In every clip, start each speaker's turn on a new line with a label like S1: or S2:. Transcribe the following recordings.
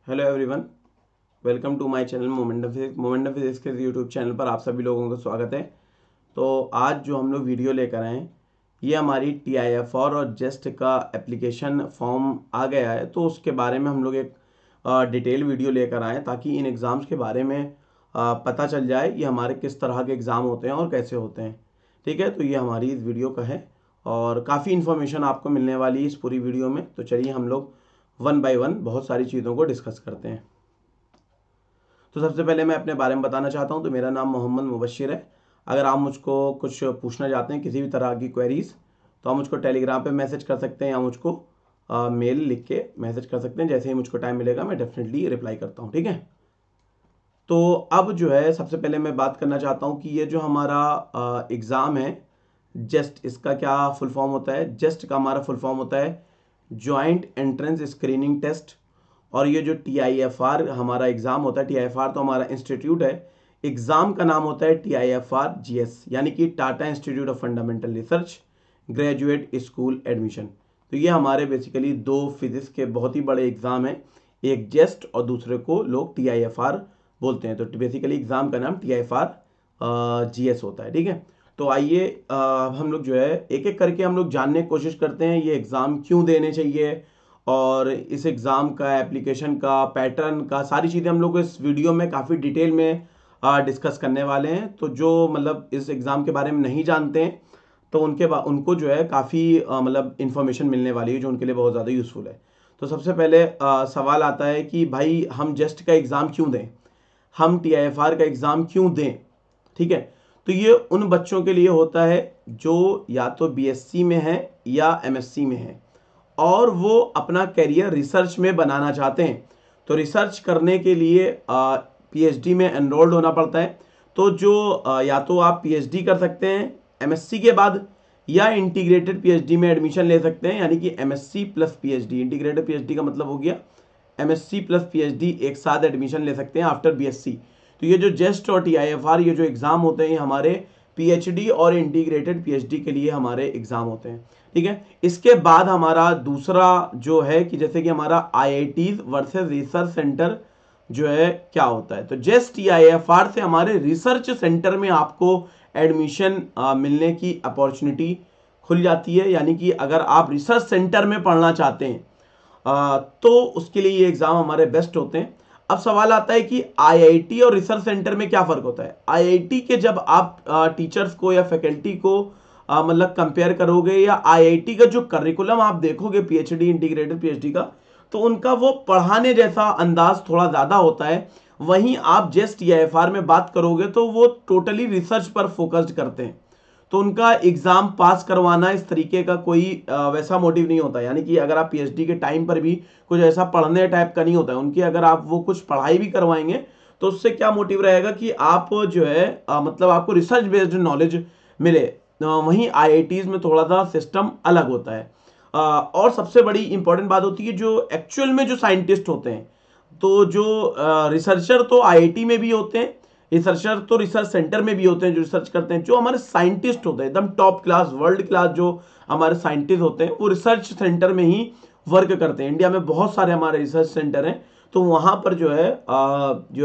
S1: Hello everyone, welcome to my channel Momentum Physics के YouTube channel पर आप सभी लोगों का स्वागत है। तो आज जो हम लोग वीडियो लेकर आए हैं ये हमारी TIFR और जेस्ट का एप्लीकेशन फॉर्म आ गया है, तो उसके बारे में हम लोग एक डिटेल वीडियो लेकर आए ताकि इन एग्ज़ाम्स के बारे में पता चल जाए ये हमारे किस तरह के एग्ज़ाम होते हैं और कैसे होते हैं। ठीक है, तो ये हमारी इस वीडियो का है और काफ़ी इन्फॉर्मेशन आपको मिलने वाली है इस पूरी वीडियो में। तो चलिए हम लोग वन बाय वन बहुत सारी चीज़ों को डिस्कस करते हैं। तो सबसे पहले मैं अपने बारे में बताना चाहता हूँ। तो मेरा नाम मोहम्मद मुबशिर है। अगर आप मुझको कुछ पूछना चाहते हैं, किसी भी तरह की क्वेरीज, तो आप मुझको टेलीग्राम पे मैसेज कर सकते हैं या मुझको मेल लिख के मैसेज कर सकते हैं। जैसे ही मुझको टाइम मिलेगा मैं डेफिनेटली रिप्लाई करता हूँ। ठीक है, तो अब जो है सबसे पहले मैं बात करना चाहता हूँ कि ये जो हमारा एग्ज़ाम है जेस्ट, इसका क्या फुल फॉर्म होता है। जेस्ट का हमारा फुल फॉर्म होता है जॉइंट एंट्रेंस स्क्रीनिंग टेस्ट। और ये जो TIFR हमारा एग्ज़ाम होता है, TIFR तो हमारा इंस्टीट्यूट है, एग्ज़ाम का नाम होता है TIFR GS, यानी कि Tata institute of fundamental research graduate school admission. तो ये हमारे बेसिकली दो फिजिक्स के बहुत ही बड़े एग्ज़ाम हैं, एक जेस्ट और दूसरे को लोग TIFR बोलते हैं। तो बेसिकली एग्ज़ाम का नाम TIFR GS होता है। ठीक है, तो आइए हम लोग जो है एक एक करके हम लोग जानने की कोशिश करते हैं ये एग्ज़ाम क्यों देने चाहिए और इस एग्ज़ाम का एप्लीकेशन का पैटर्न का सारी चीज़ें हम लोग इस वीडियो में काफ़ी डिटेल में डिस्कस करने वाले हैं। तो जो मतलब इस एग्ज़ाम के बारे में नहीं जानते हैं तो उनको जो है काफ़ी मतलब इन्फॉर्मेशन मिलने वाली है जो उनके लिए बहुत ज़्यादा यूज़फुल है। तो सबसे पहले सवाल आता है कि भाई हम जेस्ट का एग्ज़ाम क्यों दें, हम TIFR का एग्ज़ाम क्यों दें। ठीक है, तो ये उन बच्चों के लिए होता है जो या तो BSc में है या MSc में है और वो अपना करियर रिसर्च में बनाना चाहते हैं। तो रिसर्च करने के लिए PhD में एनरोल्ड होना पड़ता है। तो जो या तो आप PhD कर सकते हैं MSc के बाद या इंटीग्रेटेड PhD में एडमिशन ले सकते हैं, यानी कि MSc plus PhD। Integrated PhD का मतलब हो गया MSc प्लस PhD एक साथ एडमिशन ले सकते हैं आफ्टर BSc। तो ये जो जेस्ट और TIFR ये जो एग्ज़ाम होते हैं हमारे PhD और इंटीग्रेटेड PhD के लिए हमारे एग्ज़ाम होते हैं। ठीक है, इसके बाद हमारा दूसरा जो है कि जैसे कि हमारा IITs वर्सेस रिसर्च सेंटर जो है क्या होता है। तो जेस्ट TIFR से हमारे रिसर्च सेंटर में आपको एडमिशन मिलने की अपॉर्चुनिटी खुल जाती है, यानी कि अगर आप रिसर्च सेंटर में पढ़ना चाहते हैं तो उसके लिए ये एग्जाम हमारे बेस्ट होते हैं। अब सवाल आता है कि IIT और रिसर्च सेंटर में क्या फर्क होता है। IIT के जब आप टीचर्स को या फैकल्टी को मतलब कंपेयर करोगे या IIT का जो करिकुलम आप देखोगे PhD इंटीग्रेटेड PhD का, तो उनका वो पढ़ाने जैसा अंदाज थोड़ा ज़्यादा होता है। वहीं आप जेस्ट TIFR में बात करोगे तो वो टोटली रिसर्च पर फोकस्ड करते हैं। तो उनका एग्जाम पास करवाना इस तरीके का कोई वैसा मोटिव नहीं होता, यानी कि अगर आप PhD के टाइम पर भी कुछ ऐसा पढ़ने टाइप का नहीं होता है उनकी। अगर आप वो कुछ पढ़ाई भी करवाएंगे तो उससे क्या मोटिव रहेगा कि आप जो है मतलब आपको रिसर्च बेस्ड नॉलेज मिले। वहीं IITs में थोड़ा सा सिस्टम अलग होता है। और सबसे बड़ी इंपॉर्टेंट बात होती है जो एक्चुअल में जो साइंटिस्ट होते हैं, तो जो रिसर्चर तो IIT में भी होते हैं, रिसर्चर तो रिसर्च सेंटर में भी होते हैं जो रिसर्च करते हैं। जो हमारे साइंटिस्ट होते हैं एकदम टॉप क्लास वर्ल्ड क्लास जो हमारे साइंटिस्ट होते हैं वो रिसर्च सेंटर में ही वर्क करते हैं। इंडिया में बहुत सारे हमारे रिसर्च सेंटर हैं, तो वहाँ पर जो है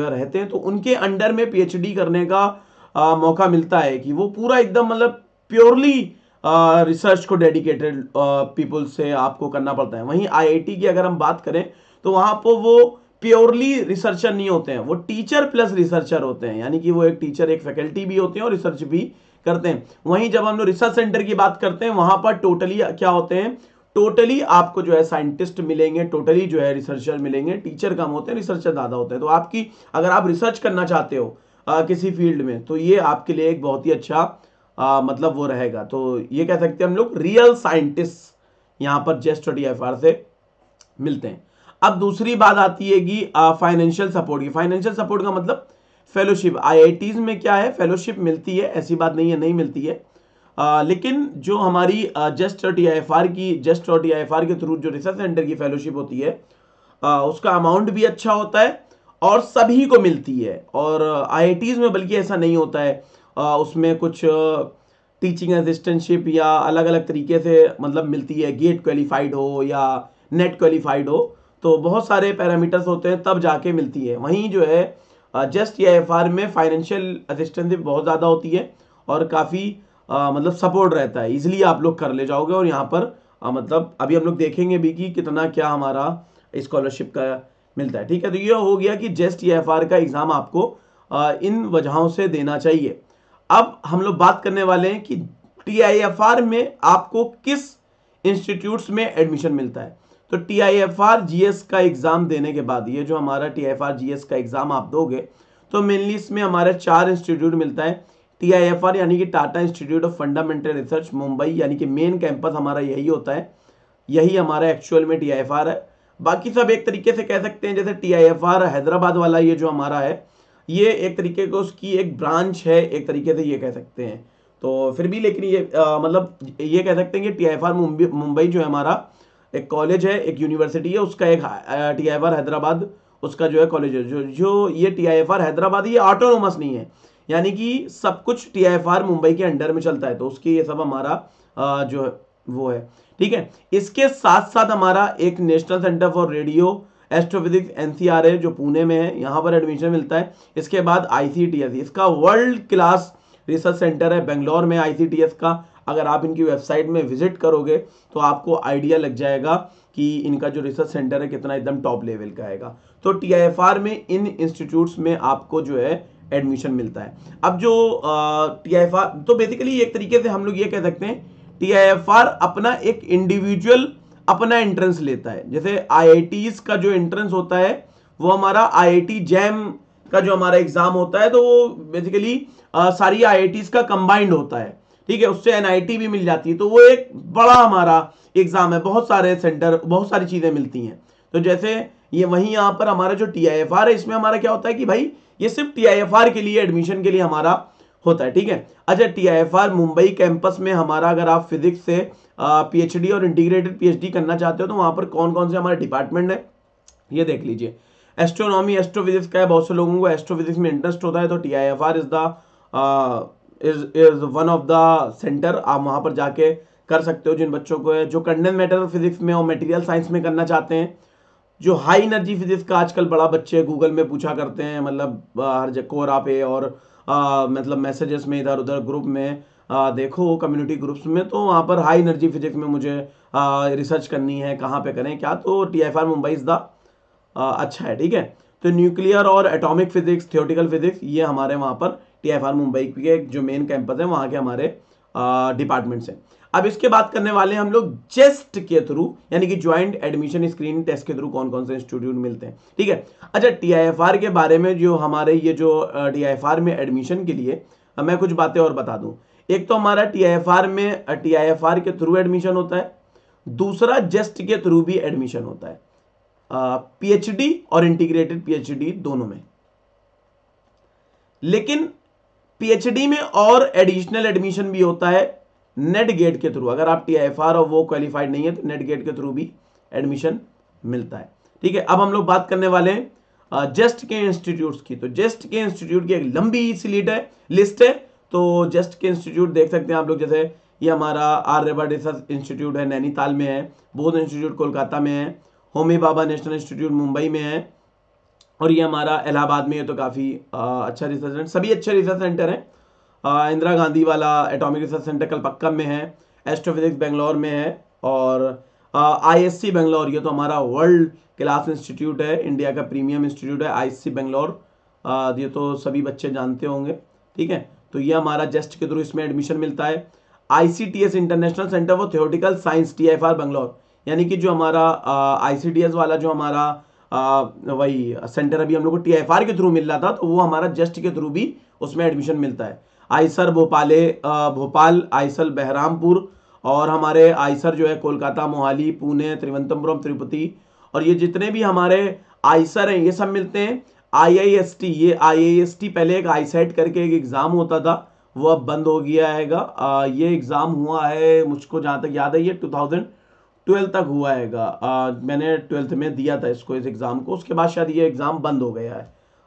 S1: रहते हैं। तो उनके अंडर में PhD करने का मौका मिलता है कि वो पूरा एकदम मतलब प्योरली रिसर्च को डेडिकेटेड पीपल से आपको करना पड़ता है। वहीं IIT की अगर हम बात करें तो वहाँ पर वो प्योरली रिसर्चर नहीं होते हैं, वो टीचर प्लस रिसर्चर होते हैं, यानी कि वो एक टीचर एक फैकल्टी भी होते हैं और रिसर्च भी करते हैं। वहीं जब हम लोग रिसर्च सेंटर की बात करते हैं वहां पर टोटली क्या होते हैं, टोटली आपको जो है साइंटिस्ट मिलेंगे, टोटली जो है रिसर्चर मिलेंगे। टीचर कम होते हैं, रिसर्चर ज्यादा होते हैं। तो आपकी अगर आप रिसर्च करना चाहते हो किसी फील्ड में तो ये आपके लिए एक बहुत ही अच्छा मतलब वो रहेगा। तो ये कह सकते हैं हम लोग रियल साइंटिस्ट यहाँ पर जेस्ट और TIFR से मिलते हैं। अब दूसरी बात आती है कि फाइनेंशियल सपोर्ट की। फाइनेंशियल सपोर्ट का मतलब फेलोशिप। IITs में क्या है, फेलोशिप मिलती है, ऐसी बात नहीं है नहीं मिलती है। लेकिन जो हमारी जेस्ट और TIFR के थ्रू जो रिसर्च सेंटर की फेलोशिप होती है उसका अमाउंट भी अच्छा होता है और सभी को मिलती है। और IITs में बल्कि ऐसा नहीं होता है, उसमें कुछ टीचिंग असिस्टेंटशिप या अलग अलग तरीके से मतलब मिलती है, गेट क्वालिफाइड हो या नेट क्वालिफाइड हो। तो बहुत सारे पैरामीटर्स होते हैं तब जाके मिलती है। वहीं जो है जस्ट टीआईएफआर में फाइनेंशियल असिस्टेंस भी बहुत ज़्यादा होती है और काफ़ी मतलब सपोर्ट रहता है, इजीली आप लोग कर ले जाओगे। और यहाँ पर मतलब अभी हम लोग देखेंगे भी कि कितना क्या हमारा स्कॉलरशिप का मिलता है। ठीक है, तो ये हो गया कि जस्ट टीआईएफआर का एग्ज़ाम आपको इन वजहों से देना चाहिए। अब हम लोग बात करने वाले हैं कि टीआईएफआर में आपको किस इंस्टीट्यूट्स में एडमिशन मिलता है। तो टीआईएफआर जीएस का एग्ज़ाम देने के बाद, ये जो हमारा टीआईएफआर जीएस का एग्ज़ाम आप दोगे तो मेनली इसमें हमारे 4 इंस्टीट्यूट मिलता है। टीआईएफआर यानी कि Tata institute of fundamental research Mumbai, यानी कि मेन कैंपस हमारा यही होता है, यही हमारा एक्चुअल में टीआईएफआर है। बाकी सब एक तरीके से कह सकते हैं, जैसे टीआईएफआर हैदराबाद वाला ये जो हमारा है, ये एक तरीके को उसकी एक ब्रांच है, एक तरीके से ये कह सकते हैं। तो फिर भी लेकिन ये मतलब ये कह सकते हैं कि टीआईएफआर मुंबई जो है हमारा एक कॉलेज है, एक यूनिवर्सिटी है, उसका एक टीआईएफआर हैदराबाद उसका जो है कॉलेज है। जो ये टीआईएफआर हैदराबाद ये ऑटोनोमस नहीं है, यानी कि सब कुछ टीआईएफआर मुंबई के अंडर में चलता है, तो उसकी ये सब हमारा जो है वो है। ठीक है, इसके साथ साथ हमारा एक national centre for radio astrophysics NCR है जो पुणे में है, यहाँ पर एडमिशन मिलता है। इसके बाद आईसीटीएस, इसका वर्ल्ड क्लास रिसर्च सेंटर है बेंगलोर में आईसीटीएस का। अगर आप इनकी वेबसाइट में विजिट करोगे तो आपको आइडिया लग जाएगा कि इनका जो रिसर्च सेंटर है कितना एकदम टॉप लेवल का आएगा। तो टीआईएफआर में इन इंस्टीट्यूट्स में आपको जो है एडमिशन मिलता है। अब जो टीआईएफआर, तो बेसिकली एक तरीके से हम लोग ये कह सकते हैं टीआईएफआर अपना एक इंडिविजुअल अपना एंट्रेंस लेता है। जैसे आईआईटीज का जो एंट्रेंस होता है वो हमारा आईआईटी जैम का जो हमारा एग्जाम होता है, तो वो बेसिकली सारी आईआईटीज का कंबाइंड होता है। ठीक है, उससे एनआईटी भी मिल जाती है, तो वो एक बड़ा हमारा एग्जाम है, बहुत सारे सेंटर, बहुत सारी चीजें मिलती हैं। तो जैसे ये वहीं यहाँ पर हमारा जो टीआईएफआर है, इसमें हमारा क्या होता है कि भाई ये सिर्फ टीआईएफआर के लिए एडमिशन के लिए हमारा होता है। ठीक है, अच्छा टीआईएफआर मुंबई कैंपस में हमारा, अगर आप फिजिक्स से पीएचडी और इंटीग्रेटेड पीएचडी करना चाहते हो तो वहां पर कौन कौन से हमारे डिपार्टमेंट है ये देख लीजिए। एस्ट्रोनॉमी एस्ट्रोफिजिक्स का है, बहुत से लोगों को एस्ट्रोफिजिक्स में इंटरेस्ट होता है, तो TIFR is one of the centre. आप वहां पर जाके कर सकते हो जिन बच्चों को है, जो कंडेंस मैटर फिजिक्स में और मटेरियल साइंस में करना चाहते हैं। जो हाई एनर्जी फिजिक्स का आजकल बड़ा बच्चे गूगल में पूछा करते हैं, मतलब हर जगह कोरा पे और मतलब मैसेजेस में इधर उधर ग्रुप में देखो कम्युनिटी ग्रुप्स में, तो वहाँ पर हाई एनर्जी फिजिक्स में मुझे रिसर्च करनी है, कहाँ पे करें क्या, तो टीआईएफआर मुंबई इज द अच्छा है। ठीक है, तो न्यूक्लियर और एटॉमिक फिजिक्स, थियोरेटिकल फिजिक्स, ये हमारे वहाँ पर टीआईएफआर मुंबई के जो मेन कैंपस है वहाँ के हमारे डिपार्टमेंट्स हैं। अब इसके बात करने वाले हैं हम लोग जेस्ट के थ्रू, यानी कि ज्वाइंट एडमिशन स्क्रीनिंग टेस्ट के थ्रू कौन कौन से इंस्टीट्यूट मिलते हैं। ठीक है, अच्छा टीआईएफआर के बारे में, जो हमारे ये जो टीआईएफआर में एडमिशन के लिए मैं कुछ बातें और बता दूं। एक तो हमारा टीआईएफआर में टीआईएफआर के थ्रू एडमिशन होता है, दूसरा जेस्ट के थ्रू भी एडमिशन होता है, पीएचडी और इंटीग्रेटेड पीएचडी दोनों में। लेकिन पीएचडी में और एडिशनल एडमिशन भी होता है नेट गेट के थ्रू। अगर आप टीआईएफआर और वो क्वालिफाइड नहीं है तो नेट गेट के थ्रू भी एडमिशन मिलता है। ठीक है, अब हम लोग बात करने वाले हैं जेस्ट के इंस्टीट्यूट्स की। तो जेस्ट के इंस्टीट्यूट की एक लंबी सी लिस्ट है। तो जेस्ट के इंस्टीट्यूट देख सकते हैं आप लोग, जैसे ये हमारा आर्यभट्ट रिसर्च इंस्टीट्यूट है नैनीताल में है, बोध इंस्टीट्यूट कोलकाता में है, होमी भाभा नेशनल इंस्टीट्यूट मुंबई में है, और ये हमारा इलाहाबाद में है। तो काफ़ी अच्छा रिसर्च सेंटर, सभी अच्छे रिसर्च सेंटर हैं। इंदिरा गांधी वाला एटॉमिक रिसर्च सेंटर कलपक्कम में है, एस्ट्रोफिजिक्स बेंगलोर में है, और आईएससी बेंगलोर, ये तो हमारा वर्ल्ड क्लास इंस्टीट्यूट है, इंडिया का प्रीमियम इंस्टीट्यूट है आईएससी बेंगलोर, ये तो सभी बच्चे जानते होंगे। ठीक है, तो ये हमारा जेस्ट के थ्रू इसमें एडमिशन मिलता है। ICTS international centre for theoretical science TIFR Bangalore, यानी कि जो हमारा आईसीटीएस वाला जो हमारा वही सेंटर अभी हम लोग को टीआईएफआर के थ्रू मिल रहा था, तो वो हमारा जेस्ट के थ्रू भी उसमें एडमिशन मिलता है। आईसर भोपाल, आईसर बहरामपुर, और हमारे आईसर जो है कोलकाता, मोहाली, पुणे, त्रिवेंद्रपुरम, तिरुपति, और ये जितने भी हमारे आईसर हैं ये सब मिलते हैं। आईआईएसटी, ये आईआईएसटी पहले एक आईसेट करके एक एग्जाम होता था, वो अब बंद हो गया हैगा। ये एग्जाम हुआ है, मुझको जहाँ तक याद है ये 2012 तक हुआ हैगा। मैंने 12th में दिया था इसको, इस एग्जाम को, उसके बाद शायद ये एग्जाम बंद हो गया है।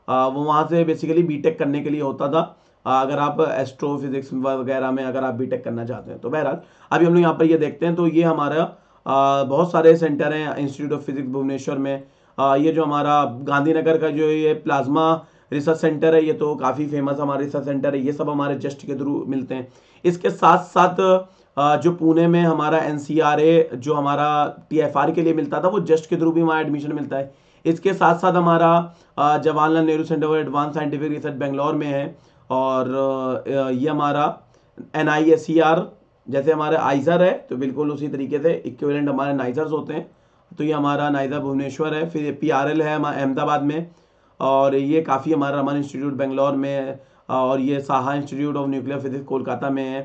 S1: वो वहाँ से बेसिकली बीटेक करने के लिए होता था, अगर आप एस्ट्रोफिजिक्स वगैरह में अगर आप बीटेक करना चाहते हैं तो। बहरहाल अभी हम लोग यहाँ पर ये देखते हैं, तो ये हमारा बहुत सारे सेंटर हैं इंस्टीट्यूट ऑफ फिजिक्स भुवनेश्वर में। ये जो हमारा गांधीनगर का जो ये प्लाज्मा रिसर्च सेंटर है, ये तो काफ़ी फेमस हमारा रिसर्च सेंटर है। ये सब हमारे जस्ट के थ्रू मिलते हैं। इसके साथ साथ जो पुणे में हमारा NCRA जो हमारा TFR के लिए मिलता था, वो जस्ट के थ्रू भी हमारा एडमिशन मिलता है। इसके साथ साथ हमारा Jawaharlal Nehru centre for advance scientific research Bangalore में है। और ये हमारा NISER जैसे हमारे आइजर है, तो बिल्कुल उसी तरीके से इक्विवेलेंट हमारे नाइजर्स होते हैं। तो ये हमारा नाइजर भुवनेश्वर है। फिर PRL है हमारा अहमदाबाद में, और ये काफ़ी हमारा रमन इंस्टीट्यूट बेंगलोर में है, और ये Saha institute of nuclear physics Kolkata में है।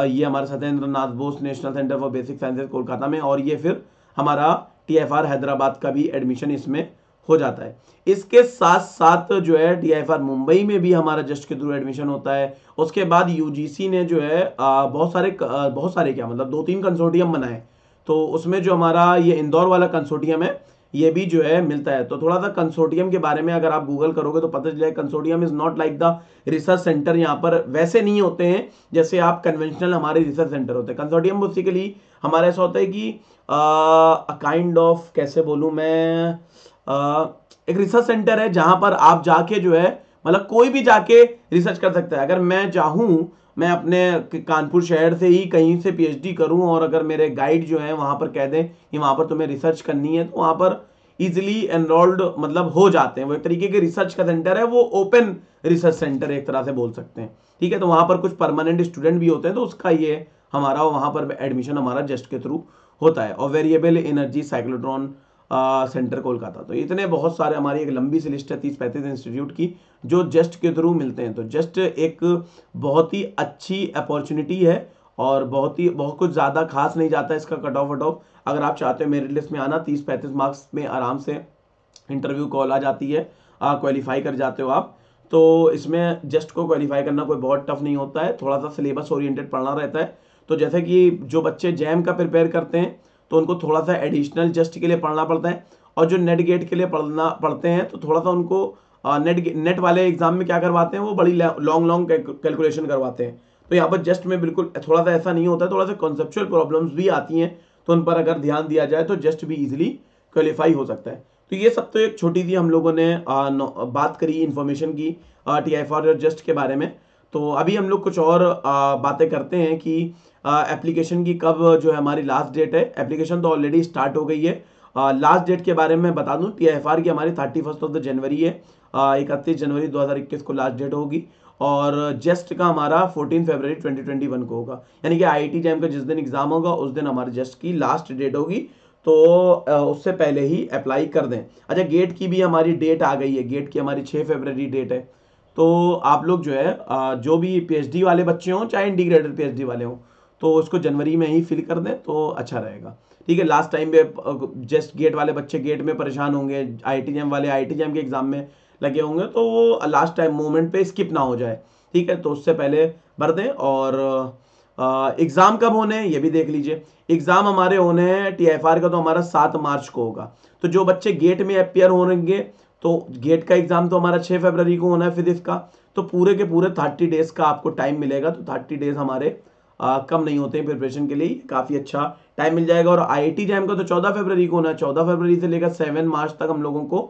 S1: ये हमारा Satyendra Nath Bose national centre for basic sciences Kolkata में, और ये फिर हमारा TFR हैदराबाद का भी एडमिशन इसमें हो जाता है। इसके साथ साथ जो है TFR मुंबई में भी हमारा जस्ट के थ्रू एडमिशन होता है। उसके बाद UGC ने जो है बहुत सारे क्या मतलब 2-3 कंसोर्टियम बनाए, तो उसमें जो हमारा ये इंदौर वाला कंसोर्टियम है, ये भी जो है मिलता है। तो थोड़ा सा कंसोर्टियम के बारे में अगर आप गूगल करोगे तो पता चलेगा consortium is not like the research centre. यहाँ पर वैसे नहीं होते हैं जैसे आप कन्वेंशनल हमारे रिसर्च सेंटर होते हैं। कंसोर्टियम बेसिकली हमारा ऐसा होता है कि काइंड ऑफ कैसे बोलूँ मैं, एक रिसर्च सेंटर है जहां पर आप जाके जो है मतलब कोई भी जाके रिसर्च कर सकता है। अगर मैं चाहूँ मैं अपने कानपुर शहर से ही कहीं से PhD करूं, और अगर मेरे गाइड जो है वहां पर कह दें कि वहां पर तुम्हें रिसर्च करनी है, तो वहां पर इजिली एनरोल्ड मतलब हो जाते हैं। वो एक तरीके के रिसर्च का सेंटर है, वो ओपन रिसर्च सेंटर एक तरह से बोल सकते हैं। ठीक है, तो वहां पर कुछ परमानेंट स्टूडेंट भी होते हैं, तो उसका ये हमारा वहां पर एडमिशन हमारा जस्ट के थ्रू होता है। और variable energy cyclotron centre Kolkata. तो इतने बहुत सारे, हमारी एक लंबी सी लिस्ट है 30-35 इंस्टीट्यूट की जो जस्ट के थ्रू मिलते हैं। तो जस्ट एक बहुत ही अच्छी अपॉर्चुनिटी है, और बहुत कुछ ज़्यादा खास नहीं जाता इसका कट ऑफ वट ऑफ। अगर आप चाहते हो मेरिट लिस्ट में आना, 30-35 मार्क्स में आराम से इंटरव्यू कॉल आ जाती है, क्वालिफाई कर जाते हो आप। तो इसमें जस्ट को क्वालिफाई करना कोई बहुत टफ नहीं होता है, थोड़ा सा सिलेबस ओरिएंटेड पढ़ना रहता है। तो जैसे कि जो बच्चे जैम का प्रिपेयर करते हैं, तो उनको थोड़ा सा एडिशनल जस्ट के लिए पढ़ना पड़ता है, और जो नेट गेट के लिए पढ़ते हैं तो थोड़ा सा उनको नेट वाले एग्जाम में क्या करवाते हैं, वो बड़ी लॉन्ग कैलकुलेशन करवाते हैं। तो यहाँ पर जस्ट में बिल्कुल थोड़ा सा ऐसा नहीं होता है, थोड़ा सा कॉन्सेप्चुअल प्रॉब्लम्स भी आती हैं, तो उन पर अगर ध्यान दिया जाए तो जस्ट भी इजिली क्वालिफाई हो सकता है। तो ये सब तो एक छोटी सी हम लोगों ने बात करी इन्फॉर्मेशन की TFR और जस्ट के बारे में। तो अभी हम लोग कुछ और बातें करते हैं कि एप्लीकेशन की कब जो है हमारी लास्ट डेट है। एप्लीकेशन तो ऑलरेडी स्टार्ट हो गई है। लास्ट डेट के बारे में बता दूं, TFR की हमारी 31 जनवरी है, 31 जनवरी 2021 को लास्ट डेट होगी, और जस्ट का हमारा 14 फरवरी 2021 को होगा। यानी कि IIT जैम का जिस दिन एग्जाम होगा उस दिन हमारे जस्ट की लास्ट डेट होगी, तो उससे पहले ही अप्लाई कर दें। अच्छा, गेट की भी हमारी डेट आ गई है, गेट की हमारी 6 फरवरी डेट है। तो आप लोग जो है जो भी PhD वाले बच्चे हों चाहे इंटीग्रेटेड PhD वाले हों, तो उसको जनवरी में ही फिल कर दें तो अच्छा रहेगा। ठीक है, लास्ट टाइम में जस्ट गेट वाले बच्चे गेट में परेशान होंगे, IIT जैम वाले IIT जैम के एग्जाम में लगे होंगे, तो वो लास्ट टाइम मोमेंट पे स्किप ना हो जाए। ठीक है, तो उससे पहले भर दें। और एग्ज़ाम कब होने हैं ये भी देख लीजिए। एग्ज़ाम हमारे होने हैं TFR का तो हमारा 7 मार्च को होगा। तो जो बच्चे गेट में अपियर होंगे, तो गेट का एग्ज़ाम तो हमारा 6 फरवरी को होना है फिजिक्स का, तो पूरे के पूरे 30 डेज़ का आपको टाइम मिलेगा। तो 30 डेज़ हमारे कम नहीं होते हैं प्रिपरेशन के लिए, काफ़ी अच्छा टाइम मिल जाएगा। और IIT जैम का तो 14 फरवरी को होना है, 14 फरवरी से लेकर 7 मार्च तक हम लोगों को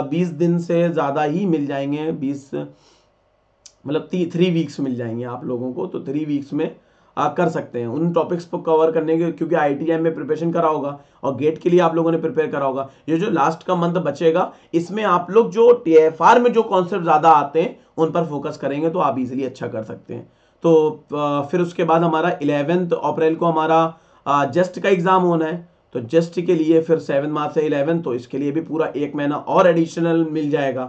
S1: 20 दिन से ज़्यादा ही मिल जाएंगे, 20 मतलब 3 वीक्स मिल जाएंगे आप लोगों को। तो 3 वीक्स में कर सकते हैं उन टॉपिक्स को कवर करने के, क्योंकि IIT जैम में प्रिपरेशन करा होगा और गेट के लिए आप लोगों ने प्रिपेयर करा होगा। ये जो लास्ट का मंथ बचेगा, इसमें आप लोग जो TFR में जो कॉन्सेप्ट ज़्यादा आते हैं उन पर फोकस करेंगे तो आप इजीली अच्छा कर सकते हैं। तो फिर उसके बाद हमारा 11 अप्रैल को हमारा जस्ट का एग्ज़ाम होना है। तो जस्ट के लिए फिर 7 मार्च से 11, तो इसके लिए भी पूरा 1 महीना और एडिशनल मिल जाएगा।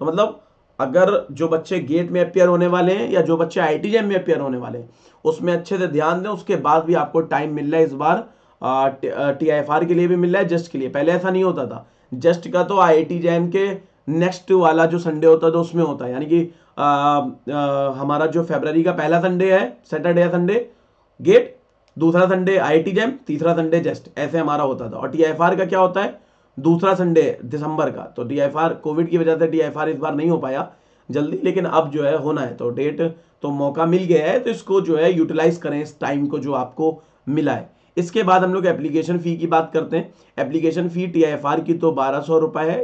S1: तो मतलब अगर जो बच्चे गेट में अपियर होने वाले हैं या जो बच्चे IIT जैम में अपियर होने वाले हैं, उसमें अच्छे से ध्यान दें। उसके बाद भी आपको टाइम मिल रहा है इस बार, TFR के लिए भी मिल रहा है, जस्ट के लिए। पहले ऐसा नहीं होता था, जस्ट का तो IIT जैम के नेक्स्ट वाला जो संडे होता है तो उसमें होता है, यानी कि हमारा जो फरवरी का पहला संडे है, सैटरडे या संडे गेट, दूसरा संडे IIT जैम, तीसरा संडे जस्ट, ऐसे हमारा होता था। और TFR का क्या होता है, दूसरा संडे दिसंबर का। तो TFR कोविड की वजह से TFR इस बार नहीं हो पाया जल्दी, लेकिन अब जो है होना है, तो डेट तो मौका मिल गया है, तो इसको जो है यूटिलाइज करें इस टाइम को जो आपको मिला है। इसके बाद हम लोग एप्लीकेशन फ़ी की बात करते हैं। एप्लीकेशन फ़ी TIFR की तो 1200 रुपये है,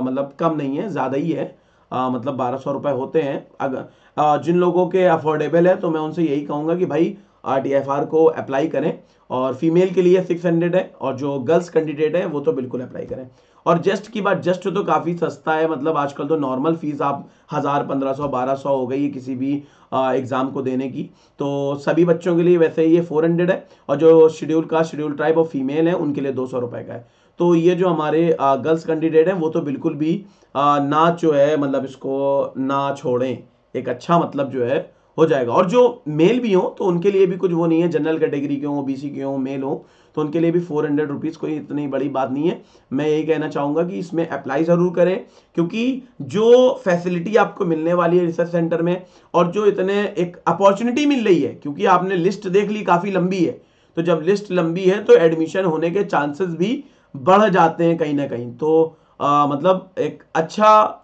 S1: मतलब कम नहीं है, ज़्यादा ही है, मतलब 1200 रुपये होते हैं। अगर जिन लोगों के अफोर्डेबल है तो मैं उनसे यही कहूँगा कि भाई TIFR को अप्लाई करें। और फीमेल के लिए 600 है, और जो गर्ल्स कैंडिडेट है वो तो बिल्कुल अप्लाई करें। और जस्ट की बात, जस्ट तो काफ़ी सस्ता है, मतलब आजकल तो नॉर्मल फीस आप 1000, 1500, 1200 हो गई है किसी भी एग्ज़ाम को देने की। तो सभी बच्चों के लिए वैसे ये 400 है, और जो शेड्यूल कास्ट, शेड्यूल ट्राइब और फीमेल है उनके लिए 200 रुपये का है। तो ये जो हमारे गर्ल्स कैंडिडेट हैं वो तो बिल्कुल भी ना जो है, मतलब इसको ना छोड़ें, एक अच्छा मतलब जो है हो जाएगा। और जो मेल भी हो तो उनके लिए भी कुछ वो नहीं है, जनरल कैटेगरी के हों, BC के हों, मेल हो, तो उनके लिए भी 400 रुपीज़ कोई इतनी बड़ी बात नहीं है। मैं यही कहना चाहूँगा कि इसमें अप्लाई ज़रूर करें, क्योंकि जो फैसिलिटी आपको मिलने वाली है रिसर्च सेंटर में, और जो इतने एक अपॉर्चुनिटी मिल रही है, क्योंकि आपने लिस्ट देख ली काफ़ी लंबी है, तो जब लिस्ट लंबी है तो एडमिशन होने के चांसेस भी बढ़ जाते हैं कहीं ना कहीं। तो मतलब एक अच्छा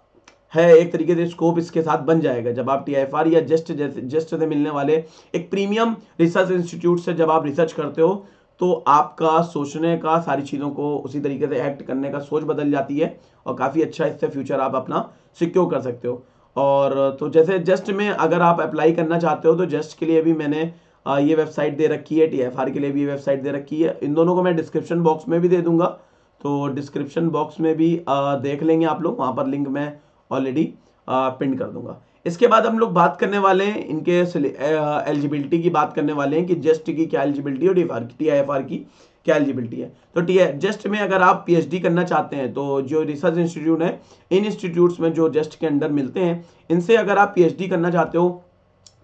S1: है, एक तरीके से स्कोप इसके साथ बन जाएगा जब आप TIFR या जस्ट से मिलने वाले एक प्रीमियम रिसर्च इंस्टीट्यूट से जब आप रिसर्च करते हो, तो आपका सोचने का, सारी चीज़ों को उसी तरीके से एक्ट करने का सोच बदल जाती है, और काफ़ी अच्छा इससे फ्यूचर आप अपना सिक्योर कर सकते हो। और तो जैसे जस्ट में अगर आप अप्लाई करना चाहते हो तो जस्ट के लिए भी मैंने ये वेबसाइट दे रखी है, TIFR के लिए भी ये वेबसाइट दे रखी है। इन दोनों को मैं डिस्क्रिप्शन बॉक्स में भी दे दूंगा, तो डिस्क्रिप्शन बॉक्स में भी देख लेंगे आप लोग, वहाँ पर लिंक मैं ऑलरेडी पिन कर दूंगा। इसके बाद हम लोग बात करने वाले हैं इनके एलिजिबिलिटी की बात करने वाले हैं कि जस्ट की क्या एलिजिबिलिटी है और TIFR की क्या एलिजिबिलिटी है। तो जस्ट में अगर आप PhD करना चाहते हैं तो जो रिसर्च इंस्टीट्यूट है, इन इंस्टीट्यूट्स में जो जस्ट के अंडर मिलते हैं, इनसे अगर आप PhD करना चाहते हो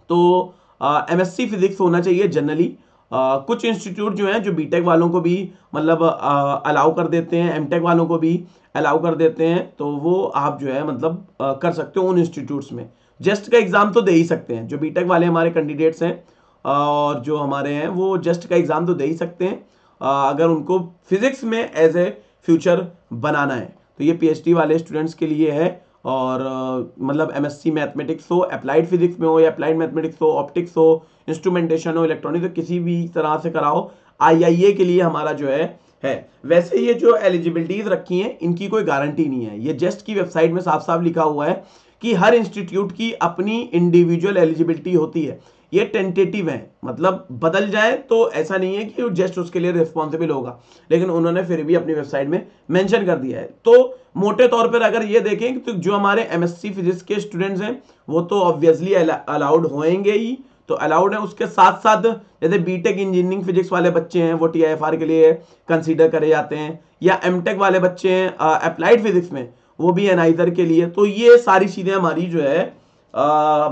S1: तो MSc फिजिक्स होना चाहिए जनरली। कुछ इंस्टीट्यूट जो हैं जो बीटेक वालों को भी मतलब अलाउ कर देते हैं, एमटेक वालों को भी अलाउ कर देते हैं, तो वो आप जो है मतलब कर सकते हो उन इंस्टीट्यूट्स में। जस्ट का एग्ज़ाम तो दे ही सकते हैं, जो बीटेक वाले हमारे कैंडिडेट्स हैं और जो हमारे हैं वो जस्ट का एग्ज़ाम तो दे ही सकते हैं, अगर उनको फिजिक्स में एज ए फ्यूचर बनाना है। तो ये PhD वाले स्टूडेंट्स के लिए है। और मतलब MSc मैथमेटिक्स हो, अप्लाइड फिजिक्स में हो या अप्लाइड मैथमेटिक्स हो, ऑप्टिक्स हो, इंस्ट्रूमेंटेशन हो, इलेक्ट्रॉनिक्स, तो किसी भी तरह से कराओ, IIA के लिए हमारा जो है। वैसे ये जो एलिजिबिलिटीज रखी हैं इनकी कोई गारंटी नहीं है, ये जस्ट की वेबसाइट में साफ साफ लिखा हुआ है कि हर इंस्टीट्यूट की अपनी इंडिविजुअल एलिजिबिलिटी होती है। ये टेंटेटिव है, मतलब बदल जाए तो ऐसा नहीं है कि जस्ट उसके लिए रिस्पॉन्सिबल होगा, लेकिन उन्होंने फिर भी अपनी वेबसाइट में मेंशन कर दिया है। तो मोटे तौर पर अगर ये देखें तो जो हमारे MSc फिजिक्स के स्टूडेंट्स हैं वो तो ऑब्वियसली अलाउड होंगे ही, तो अलाउड है। उसके साथ साथ जैसे बीटेक इंजीनियरिंग फिजिक्स वाले बच्चे हैं वो TIFR के लिए कंसीडर करे जाते हैं, या एमटेक वाले बच्चे हैं अप्लाइड फिजिक्स में, वो भी एनाइजर के लिए। तो ये सारी चीज़ें हमारी जो है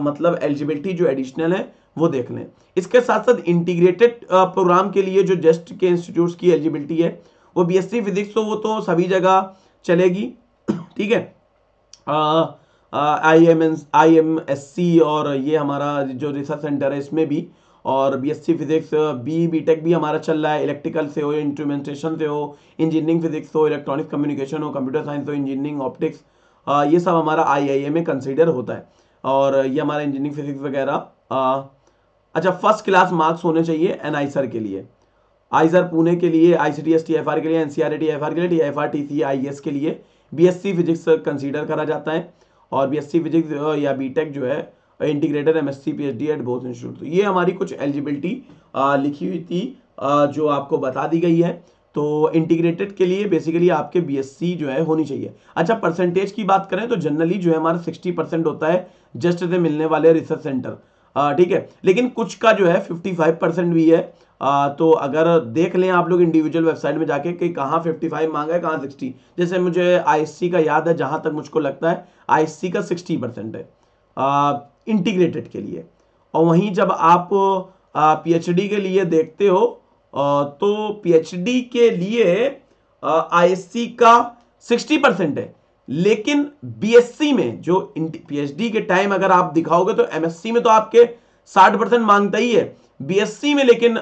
S1: मतलब एलिजिबिलिटी जो एडिशनल है वो देख लें। इसके साथ साथ इंटीग्रेटेड प्रोग्राम के लिए जो जस्ट के इंस्टीट्यूट्स की एलिजिबिलिटी है वो BSc फिजिक्स, तो वो तो सभी जगह चलेगी, ठीक है। IMSC और ये हमारा जो रिसर्च सेंटर है इसमें भी, और BSc फिजिक्स, बीटेक भी हमारा चल रहा है, इलेक्ट्रिकल से हो, इंस्ट्रूमेंटेशन से हो, इंजीनियरिंग फिजिक्स हो, इलेक्ट्रॉनिक कम्युनिकेशन हो, कंप्यूटर साइंस हो, इंजीनियरिंग ऑप्टिक्स, ये सब हमारा IIA में कंसिडर होता है। और ये हमारा इंजीनियरिंग फिजिक्स वगैरह। अच्छा, फर्स्ट क्लास मार्क्स होने चाहिए एनआईसर के लिए, आइजर पुणे के लिए, ICTS TIFR के लिए, NCERT TIFR के लिए, TIFR TCA IS के लिए BSc फिजिक्स कंसीडर करा जाता है। और BSc फिजिक्स या बीटेक जो है integrated MSc PhD at both institute. तो ये हमारी कुछ एलिजिबिलिटी लिखी हुई थी जो आपको बता दी गई है। तो इंटीग्रेटेड के लिए बेसिकली आपके BSc जो है होनी चाहिए। अच्छा, परसेंटेज की बात करें तो जनरली जो है हमारा 60% होता है जस्ट से मिलने वाले रिसर्च सेंटर, ठीक है, लेकिन कुछ का जो है 55% भी है। तो अगर देख लें आप लोग इंडिविजुअल वेबसाइट में जाके कि कहाँ 55 मांगा है, कहाँ 60। जैसे मुझे ISC का याद है, जहाँ तक मुझको लगता है ISC का 60% है इंटीग्रेटेड के लिए। और वहीं जब आप PhD के लिए देखते हो तो PhD के लिए ISC का 60% है, लेकिन BSc में जो PhD के टाइम अगर आप दिखाओगे तो MSc में तो आपके 60% मांगता ही है, BSc में लेकिन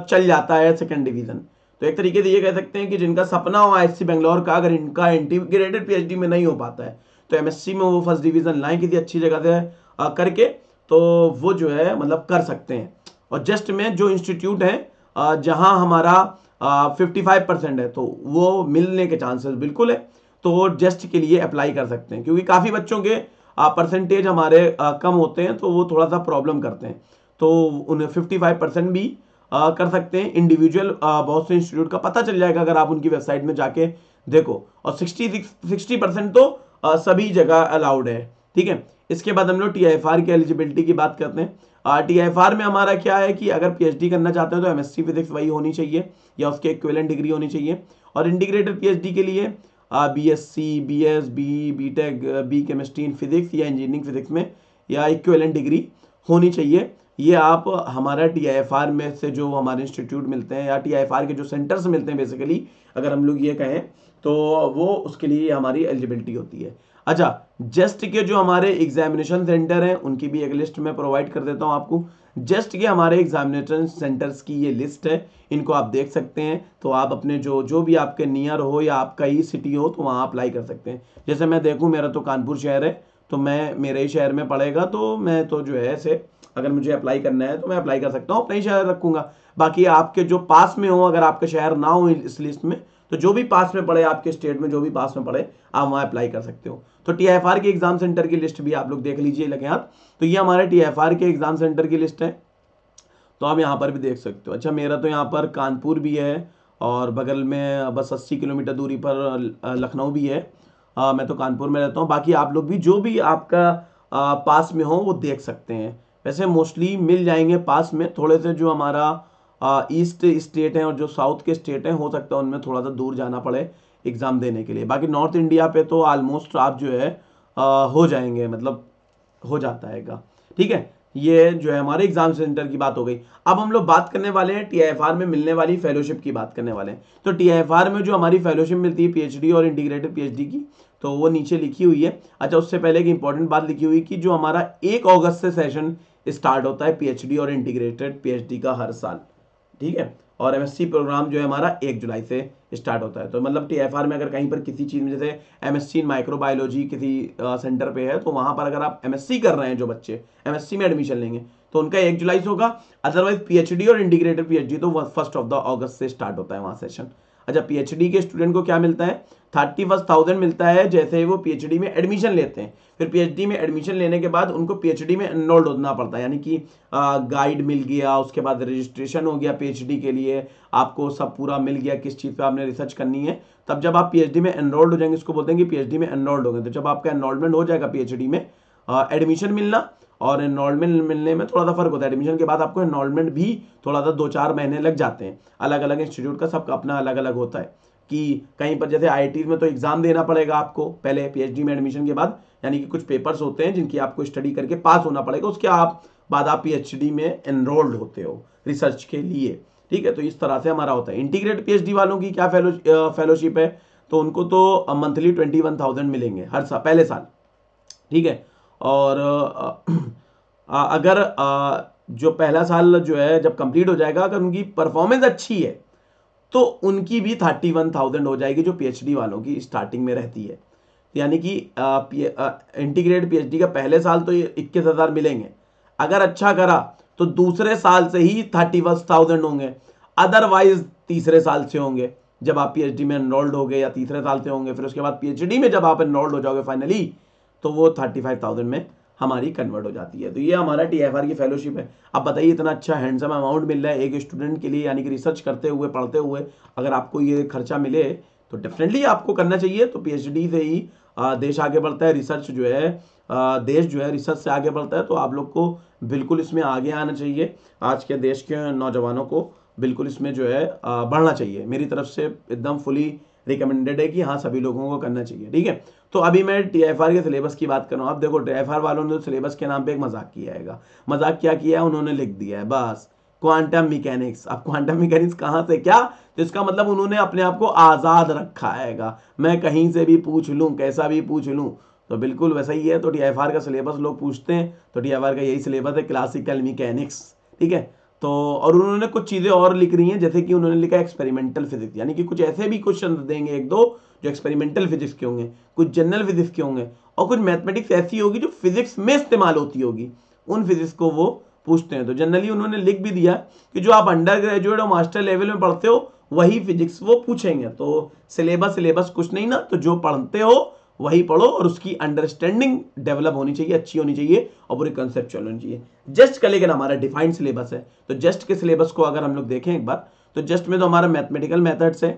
S1: चल जाता है सेकंड डिवीजन। तो एक तरीके से ये कह सकते हैं कि जिनका सपना हो ISC बेंगलोर का, अगर इनका इंटीग्रेटेड PhD में नहीं हो पाता है तो MSc में वो फर्स्ट डिवीजन लाएं किसी अच्छी जगह से करके, तो वो जो है मतलब कर सकते हैं। और जस्ट में जो इंस्टीट्यूट है जहां हमारा 55% है तो वो मिलने के चांसेस बिल्कुल है, तो वो जेस्ट के लिए अप्लाई कर सकते हैं, क्योंकि काफ़ी बच्चों के परसेंटेज हमारे कम होते हैं तो वो थोड़ा सा प्रॉब्लम करते हैं, तो उन्हें 55% भी कर सकते हैं इंडिविजुअल। बहुत से इंस्टीट्यूट का पता चल जाएगा अगर आप उनकी वेबसाइट में जाके देखो, और 60% तो सभी जगह अलाउड है। ठीक है, इसके बाद हम लोग TIFR की एलिजिबिलिटी की बात करते हैं। TIFR में हमारा क्या है कि अगर PhD करना चाहते हैं तो MSc फिजिक्स वही होनी चाहिए या उसके इक्विवेलेंट डिग्री होनी चाहिए, और इंटीग्रेटेड PhD के लिए BSc, BS, BE, BTech, B chemistry in physics या इंजीनियरिंग फिजिक्स में या इक्विवेलेंट डिग्री होनी चाहिए। ये आप हमारा TIFR में से जो हमारे इंस्टीट्यूट मिलते हैं या TIFR के जो सेंटर्स मिलते हैं बेसिकली, अगर हम लोग ये कहें तो वो उसके लिए हमारी एलिजिबिलिटी होती है। अच्छा, जेस्ट के जो हमारे एग्जामिनेशन सेंटर हैं उनकी भी एक लिस्ट में प्रोवाइड कर देता हूं आपको। जेस्ट के हमारे एग्जामिनेशन सेंटर्स की ये लिस्ट है, इनको आप देख सकते हैं, तो आप अपने जो भी आपके नियर हो या आपका ही सिटी हो तो वहाँ अप्लाई कर सकते हैं। जैसे मैं देखूँ, मेरा तो कानपुर शहर है तो मैं मेरे ही शहर में पड़ेगा, तो मैं तो जो है ऐसे अगर मुझे अप्लाई करना है तो मैं अप्लाई कर सकता हूँ, अपना ही शहर रखूंगा। बाकी आपके जो पास में हो, अगर आपका शहर ना हो इस लिस्ट में, तो जो भी पास में पड़े आपके स्टेट में, जो भी पास में पड़े आप वहाँ अप्लाई कर सकते हो। तो TIFR के एग्जाम सेंटर की लिस्ट भी आप लोग देख लीजिए लगे हाथ। तो ये हमारे TIFR के एग्जाम सेंटर की लिस्ट है, तो आप यहाँ पर भी देख सकते हो। अच्छा, मेरा तो यहाँ पर कानपुर भी है और बगल में बस 80 किलोमीटर दूरी पर लखनऊ भी है। मैं तो कानपुर में रहता हूँ। बाकी आप लोग भी जो भी आपका पास में हो वो देख सकते हैं। वैसे मोस्टली मिल जाएंगे पास में, थोड़े से जो हमारा ईस्ट स्टेट हैं और जो साउथ के स्टेट हैं हो सकता है उनमें थोड़ा सा दूर जाना पड़े एग्ज़ाम देने के लिए। बाकी नॉर्थ इंडिया पे तो ऑलमोस्ट आप जो है हो जाएंगे, मतलब हो जाता है। ठीक है, ये जो है हमारे एग्जाम सेंटर की बात हो गई। अब हम लोग बात करने वाले हैं TIFR में मिलने वाली फेलोशिप की बात करने वाले हैं। तो TIFR में जो हमारी फेलोशिप मिलती है PhD और इंटीग्रेटेड PhD की, तो वो नीचे लिखी हुई है। अच्छा, उससे पहले एक इंपॉर्टेंट बात लिखी हुई कि जो हमारा 1 अगस्त से सेशन स्टार्ट होता है PhD और इंटीग्रेटेड PhD का हर साल। ठीक है, और MSc प्रोग्राम जो है हमारा 1 जुलाई से स्टार्ट होता है। तो मतलब TIFR में अगर कहीं पर किसी चीज़ में, जैसे MSc इन माइक्रोबायोलॉजी किसी सेंटर पे है, तो वहाँ पर अगर आप MSc कर रहे हैं, जो बच्चे MSc में एडमिशन लेंगे तो उनका 1 जुलाई से होगा। अदरवाइज PhD और इंटीग्रेटेड PhD तो 1 अगस्त से स्टार्ट होता है वहाँ सेशन। अच्छा, PhD के स्टूडेंट को क्या मिलता है? 31,000 मिलता है जैसे वो PhD में एडमिशन लेते हैं। फिर PhD में एडमिशन लेने के बाद उनको PhD में एनरोल्ड होना पड़ता है, यानी कि गाइड मिल गया, उसके बाद रजिस्ट्रेशन हो गया PhD के लिए, आपको सब पूरा मिल गया किस चीज़ पे आपने रिसर्च करनी है। तब जब आप PhD में एनरोल्ड हो जाएंगे, इसको बोलते हैं कि PhD में एनरोल्ड हो गए। तो जब आपका एनरोलमेंट हो जाएगा PhD में, एडमिशन मिलना और एनरोलमेंट मिलने में थोड़ा सा फर्क होता है। एडमिशन के बाद आपको एनरोलमेंट भी थोड़ा सा 2-4 महीने लग जाते हैं। अलग अलग इंस्टीट्यूट का सबका अपना अलग अलग होता है कि कहीं पर जैसे IIT में तो एग्जाम देना पड़ेगा आपको पहले PhD में एडमिशन के बाद, यानी कि कुछ पेपर्स होते हैं जिनकी आपको स्टडी करके पास होना पड़ेगा, उसके बाद आप PhD में एनरोल्ड होते हो रिसर्च के लिए। ठीक है, तो इस तरह से हमारा होता है। इंटीग्रेट PhD वालों की क्या फेलोशिप है? तो उनको तो मंथली 21,000 मिलेंगे हर साल, पहले साल। ठीक है, और अगर जो पहला साल जो है जब कंप्लीट हो जाएगा, अगर उनकी परफॉर्मेंस अच्छी है तो उनकी भी 31,000 हो जाएगी, जो PhD वालों की स्टार्टिंग में रहती है। यानी कि इंटीग्रेटेड PhD का पहले साल तो 21,000 मिलेंगे, अगर अच्छा करा तो दूसरे साल से ही 31,000 होंगे, अदरवाइज तीसरे साल से होंगे जब आप PhD में एनरोल्ड हो गए, या तीसरे साल से होंगे। फिर उसके बाद PhD में जब आप एनरोल्ड हो जाओगे फाइनली, तो वो 35,000 में हमारी कन्वर्ट हो जाती है। तो ये हमारा TIFR की फेलोशिप है। अब बताइए, इतना अच्छा हैंडसम अमाउंट मिल रहा है एक स्टूडेंट के लिए, यानी कि रिसर्च करते हुए, पढ़ते हुए, अगर आपको ये खर्चा मिले तो डेफिनेटली आपको करना चाहिए। तो PhD से ही देश आगे बढ़ता है, रिसर्च जो है देश जो है रिसर्च से आगे बढ़ता है। तो आप लोग को बिल्कुल इसमें आगे आना चाहिए। आज के देश के नौजवानों को बिल्कुल इसमें जो है बढ़ना चाहिए। मेरी तरफ से एकदम फुली रिकमेंडेड है कि हाँ, सभी लोगों को करना चाहिए। ठीक है, तो अभी मैं TIFR के सिलेबस की बात कर रहा हूँ। अब देखो, TIFR वालों ने तो सिलेबस के नाम पे एक मजाक किया है। मजाक क्या किया है? उन्होंने लिख दिया है बस क्वांटम मैकेनिक्स। अब क्वांटम मैकेनिक्स कहाँ से क्या? तो इसका मतलब उन्होंने अपने आप को आज़ाद रखा है, मैं कहीं से भी पूछ लूँ, कैसा भी पूछ लूँ। तो बिल्कुल वैसा ही है। तो TIFR का सिलेबस लोग पूछते हैं, तो TIFR का यही सिलेबस है, क्लासिकल मैकेनिक्स। ठीक है, तो और उन्होंने कुछ चीज़ें और लिख रही हैं, जैसे कि उन्होंने लिखा एक्सपेरिमेंटल फिजिक्स, यानी कि कुछ ऐसे भी क्वेश्चन देंगे एक दो जो एक्सपेरिमेंटल फिजिक्स के होंगे, कुछ जनरल फिजिक्स के होंगे, और कुछ मैथमेटिक्स ऐसी होगी जो फिजिक्स में इस्तेमाल होती होगी, उन फिजिक्स को वो पूछते हैं। तो जनरली उन्होंने लिख भी दिया कि जो आप अंडर ग्रेजुएट और मास्टर लेवल में पढ़ते हो वही फिजिक्स वो पूछेंगे। तो सिलेबस कुछ नहीं ना, तो जो पढ़ते हो वही पढ़ो और उसकी अंडरस्टैंडिंग डेवलप होनी चाहिए, अच्छी होनी चाहिए और पूरी कंसेप्चुअल होनी चाहिए। जस्ट का लेकिन हमारा डिफाइंड सिलेबस है। तो जस्ट के सिलेबस को अगर हम लोग देखें एक बार, तो जस्ट में तो हमारा मैथमेटिकल मेथड्स है,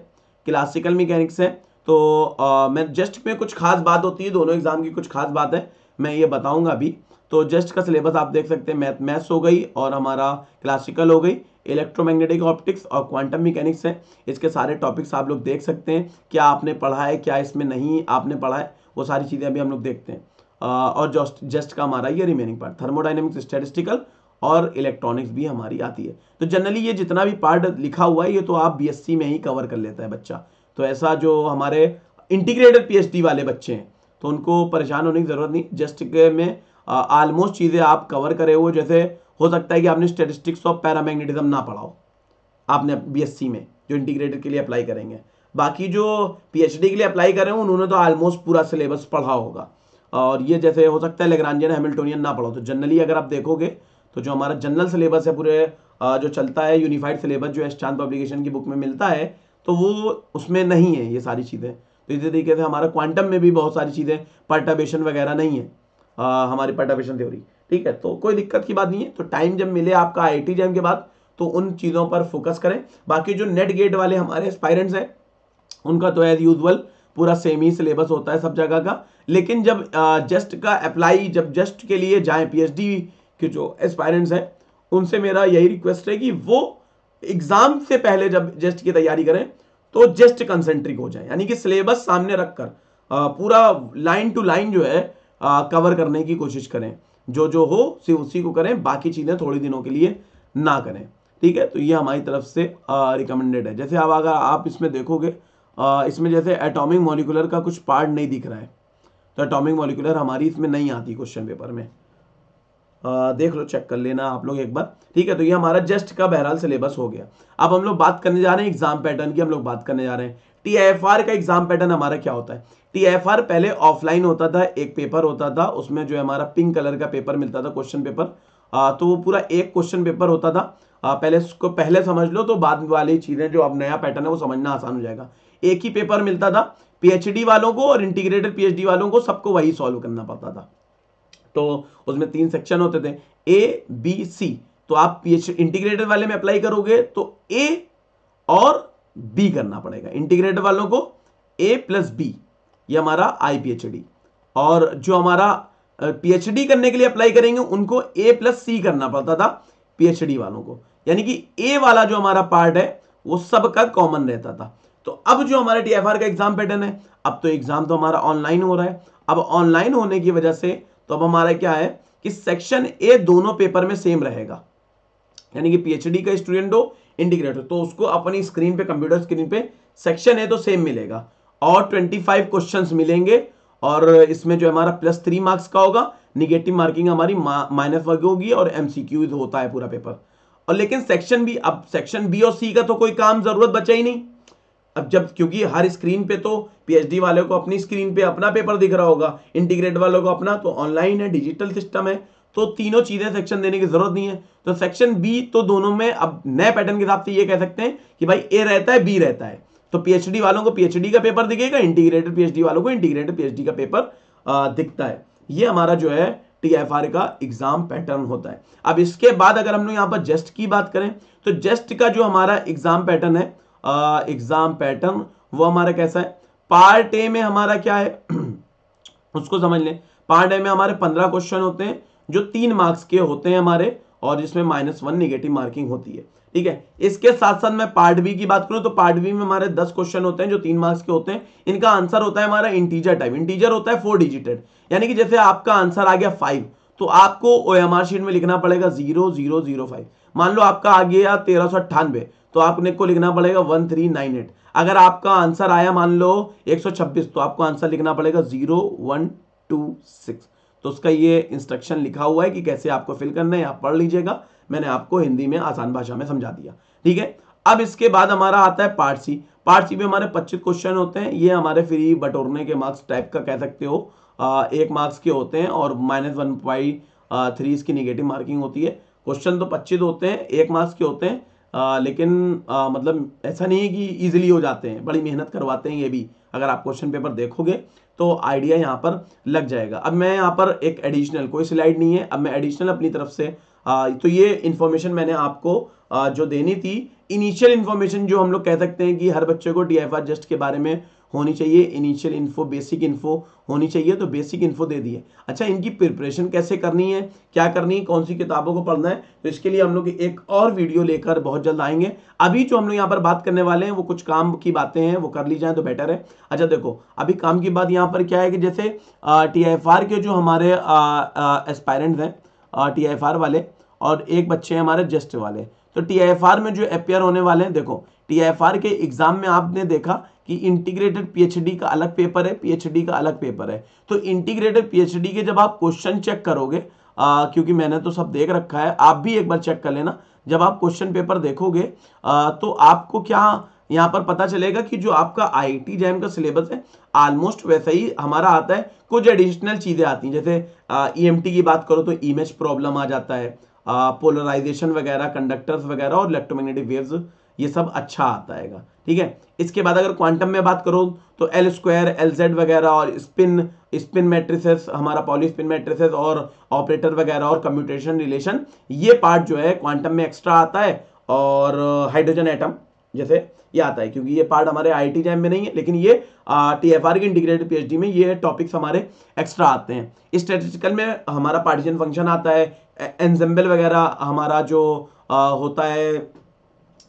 S1: क्लासिकल मैकेनिक्स है। तो मैं जस्ट में कुछ खास बात होती है, दोनों एग्जाम की कुछ खास बात है, मैं ये बताऊंगा अभी। तो जस्ट का सिलेबस आप देख सकते हैं, मैथ्स हो गई और हमारा क्लासिकल हो गई, इलेक्ट्रोमैग्नेटिक ऑप्टिक्स और क्वांटम मैकेनिक्स है। इसके सारे टॉपिक्स आप लोग देख सकते हैं, क्या आपने पढ़ा है, क्या इसमें नहीं आपने पढ़ा है, वो सारी चीज़ें अभी हम लोग देखते हैं। और जस्ट का हमारा ये रिमेनिंग पार्ट थर्मोडाइनमिक्स, स्टैटिस्टिकल और इलेक्ट्रॉनिक्स भी हमारी आती है। तो जनरली ये जितना भी पार्ट लिखा हुआ है ये तो आप बीएससी में ही कवर कर लेता है बच्चा। तो ऐसा जो हमारे इंटीग्रेटेड पीएचडी वाले बच्चे हैं तो उनको परेशान होने की जरूरत नहीं। जस्ट के में ऑलमोस्ट चीज़ें आप कवर करे हो। जैसे हो सकता है कि आपने स्टैटिस्टिक्स ऑफ पैरामैग्नेटिज्म ना पढ़ा हो आपने बीएससी में, जो इंटीग्रेटेड के लिए अप्लाई करेंगे। बाकी जो पीएचडी के लिए अप्लाई कर रहे हैं उन्होंने तो ऑलमोस्ट पूरा सिलेबस पढ़ा होगा। और ये जैसे हो सकता है लैग्रांजियन हैमिल्टोनियन ना पढ़ो। तो जनरली अगर आप देखोगे तो जो हमारा जनरल सिलेबस है पूरे जो चलता है, यूनिफाइड सिलेबस जो चांद पब्लिकेशन की बुक में मिलता है, तो वो उसमें नहीं है ये सारी चीज़ें। तो इसी तरीके से हमारा क्वांटम में भी बहुत सारी चीज़ें, पर्टर्बेशन वगैरह नहीं है हमारी पर्टर्बेशन थ्योरी, ठीक है। तो कोई दिक्कत की बात नहीं है। तो टाइम जब मिले आपका आईआईटी जैम के बाद तो उन चीज़ों पर फोकस करें। बाकी जो नेट गेट वाले हमारे एस्पायरेंट्स हैं उनका तो एज यूजुअल पूरा सेम ही सिलेबस होता है सब जगह का। लेकिन जब जस्ट का अप्लाई, जब जस्ट के लिए जाएं पीएचडी के जो एस्पायरेंट्स हैं उनसे मेरा यही रिक्वेस्ट है कि वो एग्जाम से पहले जब जस्ट की तैयारी करें तो जस्ट कंसेंट्रिक हो जाए, यानी कि सिलेबस सामने रखकर पूरा लाइन टू लाइन जो है कवर करने की कोशिश करें। जो जो हो सिर्फ उसी को करें, बाकी चीज़ें थोड़ी दिनों के लिए ना करें, ठीक है। तो ये हमारी तरफ से रिकमेंडेड है। जैसे अब अगर आप इसमें देखोगे इसमें जैसे एटॉमिक मॉलिक्यूलर का कुछ पार्ट नहीं दिख रहा है, तो एटॉमिक मॉलिक्यूलर हमारी इसमें नहीं आती क्वेश्चन पेपर में। देख लो, चेक कर लेना आप लोग एक बार, ठीक है। तो ये हमारा जस्ट का बहरहाल सिलेबस हो गया। अब हम लोग बात करने जा रहे हैं एग्जाम पैटर्न की। हम लोग बात करने जा रहे हैं टीआईएफआर का एग्जाम पैटर्न हमारा क्या होता है। टीआईएफआर पहले ऑफलाइन होता था, एक पेपर होता था, उसमें जो है हमारा पिंक कलर का पेपर मिलता था, क्वेश्चन पेपर। तो वो पूरा एक क्वेश्चन पेपर होता था। पहले उसको पहले समझ लो तो बाद वाली चीजें जो अब नया पैटर्न है वो समझना आसान हो जाएगा। एक ही पेपर मिलता था पीएचडी वालों को और इंटीग्रेटेड पीएचडी वालों को, सबको वही सॉल्व करना पड़ता था। तो उसमें 3 सेक्शन होते थे, ए बी सी। तो आप पीएचडी इंटीग्रेटेड वाले में अप्लाई करोगे तो ए और बी करना पड़ेगा। इंटीग्रेटेड वालों को ए प्लस बी, ये हमारा आईपीएचडी। और जो हमारा पीएचडी करने के लिए अप्लाई करेंगे उनको ए प्लस सी करना पड़ता था पीएचडी वालों को। यानी कि ए वाला जो हमारा पार्ट है वो सबका कॉमन रहता था। तो अब जो हमारा टीएफआर का एग्जाम पैटर्न है, अब तो एग्जाम तो हमारा ऑनलाइन हो रहा है। अब ऑनलाइन होने की वजह से तो अब हमारा क्या है कि सेक्शन ए दोनों पेपर में सेम रहेगा। यानी कि पीएचडी का स्टूडेंट हो, इंटीग्रेटेड, तो उसको अपनी स्क्रीन पे, कंप्यूटर स्क्रीन पे सेक्शन ए तो सेम मिलेगा और 25 क्वेश्चंस मिलेंगे। और इसमें जो हमारा +3 मार्क्स का होगा, निगेटिव मार्किंग हमारी -1 होगी और एमसीक्यूज होता है पूरा पेपर। और लेकिन सेक्शन बी, अब सेक्शन बी और सी का तो कोई काम जरूरत बचा ही नहीं। अब जब, क्योंकि हर स्क्रीन पे तो पीएचडी वाले को अपनी स्क्रीन पे अपना पेपर दिख रहा होगा, इंटीग्रेट वालों को अपना, तो ऑनलाइन है, डिजिटल सिस्टम है, तो तीनों चीजें सेक्शन देने की जरूरत नहीं है। तो सेक्शन बी तो दोनों में अब नए पैटर्न के हिसाब से ये कह सकते हैं कि भाई ए रहता है, बी रहता है। तो पीएचडी वालों को पीएचडी का पेपर दिखेगा, इंटीग्रेटेड पीएचडी वालों को इंटीग्रेटेड पीएचडी का पेपर दिखता है। ये हमारा जो है टीएफआर का एग्जाम पैटर्न होता है। अब इसके बाद अगर हम लोग यहाँ पर जस्ट की बात करें तो जस्ट का जो हमारा एग्जाम पैटर्न है, एग्जाम पैटर्न वो हमारा कैसा है। पार्ट ए में हमारा क्या है उसको समझ लें। पार्ट ए में हमारे 15 क्वेश्चन होते हैं जो 3 मार्क्स के होते हैं हमारे, और जिसमें -1 निगेटिव मार्किंग होती है, ठीक है। इसके साथ साथ मैं पार्ट बी की बात करूं तो पार्ट बी में हमारे 10 क्वेश्चन होते हैं जो 3 मार्क्स के होते हैं। इनका आंसर होता है हमारा इंटीजर टाइप। इंटीजर होता है 4 डिजिटेड, यानी कि जैसे आपका आंसर आ गया 5 तो आपको ओएमआर शीट में लिखना पड़ेगा 0005। मान लो आपका आ गया 1398 तो आपने को लिखना पड़ेगा 1398। अगर आपका आंसर आया मान लो 126 तो आपको आंसर लिखना पड़ेगा 0126। तो उसका ये इंस्ट्रक्शन लिखा हुआ है कि कैसे आपको फिल करना है, आप पढ़ लीजिएगा। मैंने आपको हिंदी में आसान भाषा में समझा दिया, ठीक है। अब इसके बाद हमारा आता है पार्ट सी। पार्ट सी में हमारे 25 क्वेश्चन होते हैं। ये हमारे फ्री बटोरने के मार्क्स टाइप का कह सकते हो, 1 मार्क्स के होते हैं और -1/3 इसकी निगेटिव मार्किंग होती है। क्वेश्चन तो 25 होते हैं, 1 मार्क्स के होते हैं, लेकिन मतलब ऐसा नहीं है कि इजीली हो जाते हैं, बड़ी मेहनत करवाते हैं ये भी। अगर आप क्वेश्चन पेपर देखोगे तो आइडिया यहाँ पर लग जाएगा। अब मैं यहाँ पर एक एडिशनल, कोई स्लाइड नहीं है, अब मैं एडिशनल अपनी तरफ से तो ये इन्फॉर्मेशन मैंने आपको जो देनी थी, इनिशियल इन्फॉर्मेशन जो हम लोग कह सकते हैं कि हर बच्चे को टीआईएफआर जस्ट के बारे में होनी चाहिए, इनिशियल इन्फो, बेसिक इन्फो होनी चाहिए, तो बेसिक इन्फो दे दी है। अच्छा, इनकी प्रिपरेशन कैसे करनी है, क्या करनी है, कौन सी किताबों को पढ़ना है, तो इसके लिए हम लोग एक और वीडियो लेकर बहुत जल्द आएंगे। अभी जो हम लोग यहाँ पर बात करने वाले हैं वो कुछ काम की बातें हैं, वो कर ली जाए तो बेटर है। अच्छा देखो, अभी काम की बात यहाँ पर क्या है कि जैसे टीआईएफआर के जो हमारे एस्पायरेंट्स हैं टीआईएफआर वाले, और एक बच्चे हैं हमारे जस्ट वाले, तो टीआईएफआर में जो अपेयर होने वाले हैं, देखो टीआईएफआर के एग्जाम में आपने देखा कि इंटीग्रेटेड पीएचडी का अलग पेपर है, पीएचडी का अलग पेपर है। तो इंटीग्रेटेड पीएचडी के जब आप क्वेश्चन चेक करोगे, क्योंकि मैंने तो सब देख रखा है, आप भी एक बार चेक कर लेना, जब आप क्वेश्चन पेपर देखोगे तो आपको क्या यहाँ पर पता चलेगा कि जो आपका आईआईटी जैम का सिलेबस है ऑलमोस्ट वैसा ही हमारा आता है। कुछ एडिशनल चीजें आती हैं, जैसे ईएमटी की बात करो तो इमेज प्रॉब्लम आ जाता है, पोलराइजेशन वगैरह, कंडक्टर्स वगैरह और इलेक्ट्रोमैग्नेटिक वेव्स, ये सब अच्छा आता है। ठीक है, इसके बाद अगर क्वांटम में बात करो तो एल स्क्वायर, एल जेड वगैरह और स्पिन मैट्रिसेस, हमारा पॉली स्पिन मैट्रिसेस और ऑपरेटर वगैरह और कम्यूटेशन रिलेशन, ये पार्ट जो है क्वांटम में एक्स्ट्रा आता है। और हाइड्रोजन एटम जैसे ये आता है, क्योंकि ये पार्ट हमारे आईआईटी जैम में नहीं है, लेकिन ये टीएफआर की इंटीग्रेटेड पीएचडी में ये टॉपिक्स हमारे एक्स्ट्रा आते हैं। स्टैटिस्टिकल में हमारा पार्टीशन फंक्शन आता है, एंसेंबल वगैरह हमारा जो होता है,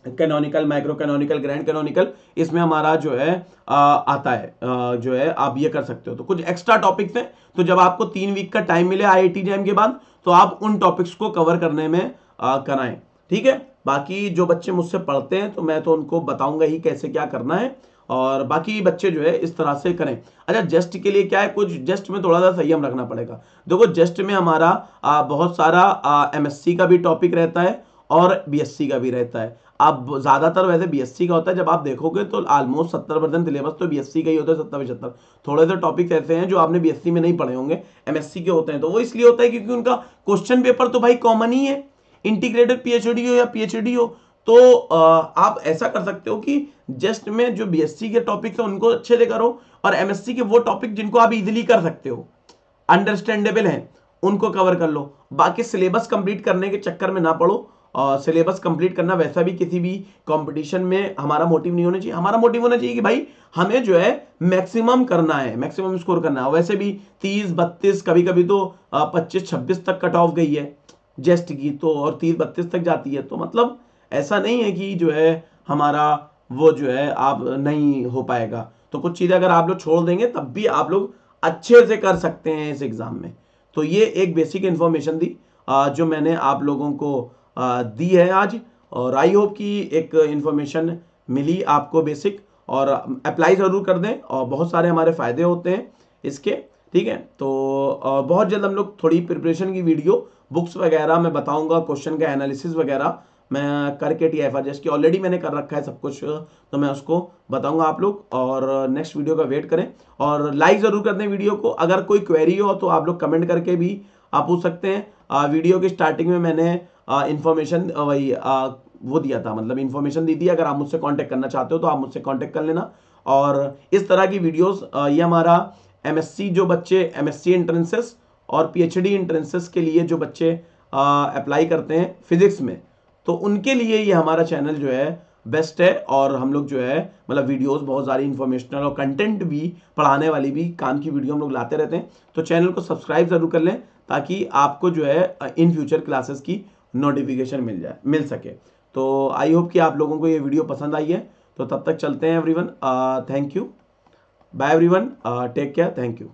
S1: canonical, micro canonical, grand canonical, इसमें हमारा जो है आता है, जो है आप ये कर सकते हो। तो कुछ एक्स्ट्रा टॉपिक्स हैं, तो जब आपको 3 वीक का टाइम मिले आईआईटी जैम के बाद, तो आप उन टॉपिक्स को कवर करने में कराएं। ठीक है, बाकी जो बच्चे मुझसे पढ़ते हैं तो मैं तो उनको बताऊंगा ही कैसे क्या करना है, और बाकी बच्चे जो है इस तरह से करें। अच्छा, जस्ट के लिए क्या है, कुछ जस्ट में थोड़ा सा संयम रखना पड़ेगा। देखो जस्ट में हमारा बहुत सारा एमएससी का भी टॉपिक रहता है और बीएससी का भी रहता है। अब ज्यादातर वैसे बीएससी का होता है, जब आप देखोगे तो ऑलमोस्ट 70% सिलेबस तो बीएससी का ही होता है, 70-75। थोड़े से टॉपिक्स ऐसे हैं जो आपने बीएससी में नहीं पढ़े होंगे, एमएससी के होते हैं। तो वो इसलिए होता है क्योंकि उनका क्वेश्चन पेपर तो भाई कॉमन ही है, इंटीग्रेटेड पीएचडी हो या पीएचडी हो। तो आप ऐसा कर सकते हो कि जस्ट में जो बीएससी के टॉपिक्स है उनको अच्छे से करो, और एमएससी के वो टॉपिक जिनको आप इजीली कर सकते हो, अंडरस्टैंडेबल हैं, उनको कवर कर लो। बाकी सिलेबस कंप्लीट करने के चक्कर में ना पड़ो। सिलेबस कंप्लीट करना वैसा भी किसी भी कंपटीशन में हमारा मोटिव नहीं होना चाहिए। हमारा मोटिव होना चाहिए कि भाई हमें जो है मैक्सिमम करना है, मैक्सिमम स्कोर करना है। वैसे भी 30-32, कभी कभी तो 25-26 तक कट ऑफ गई है जेस्ट की, तो और 30-32 तक जाती है। तो मतलब ऐसा नहीं है कि जो है हमारा वो जो है आप नहीं हो पाएगा। तो कुछ चीज़ें अगर आप लोग छोड़ देंगे तब भी आप लोग अच्छे से कर सकते हैं इस एग्ज़ाम में। तो ये एक बेसिक इन्फॉर्मेशन थी जो मैंने आप लोगों को दी है आज, और आई होप कि एक इन्फॉर्मेशन मिली आपको बेसिक, और अप्लाई ज़रूर कर दें, और बहुत सारे हमारे फ़ायदे होते हैं इसके। ठीक है, तो बहुत जल्द हम लोग थोड़ी प्रिपरेशन की वीडियो, बुक्स वगैरह मैं बताऊंगा, क्वेश्चन का एनालिसिस वगैरह मैं करके टीआईएफआर जैसे कि ऑलरेडी मैंने कर रखा है सब कुछ, तो मैं उसको बताऊंगा आप लोग। और नेक्स्ट वीडियो का वेट करें, और लाइक ज़रूर कर दें वीडियो को। अगर कोई क्वेरी हो तो आप लोग कमेंट करके भी आप पूछ सकते हैं। वीडियो की स्टार्टिंग में मैंने इन्फॉर्मेशन वही वो दिया था, मतलब इन्फॉर्मेशन दी थी। अगर आप मुझसे कांटेक्ट करना चाहते हो तो आप मुझसे कांटेक्ट कर लेना। और इस तरह की वीडियोस ये हमारा एमएससी, जो बच्चे एमएससी एंट्रेंसेस और पीएचडी एंट्रेंसेस के लिए जो बच्चे अप्लाई करते हैं फिजिक्स में, तो उनके लिए ये हमारा चैनल जो है बेस्ट है। और हम लोग जो है मतलब वीडियोस बहुत सारी इंफॉर्मेशनल और कंटेंट भी, पढ़ाने वाली भी, काम की वीडियो हम लोग लाते रहते हैं। तो चैनल को सब्सक्राइब जरूर कर लें ताकि आपको जो है इन फ्यूचर क्लासेस की नोटिफिकेशन मिल सके। तो आई होप कि आप लोगों को ये वीडियो पसंद आई है। तो तब तक चलते हैं everyone, thank you, bye everyone, take care, thank you.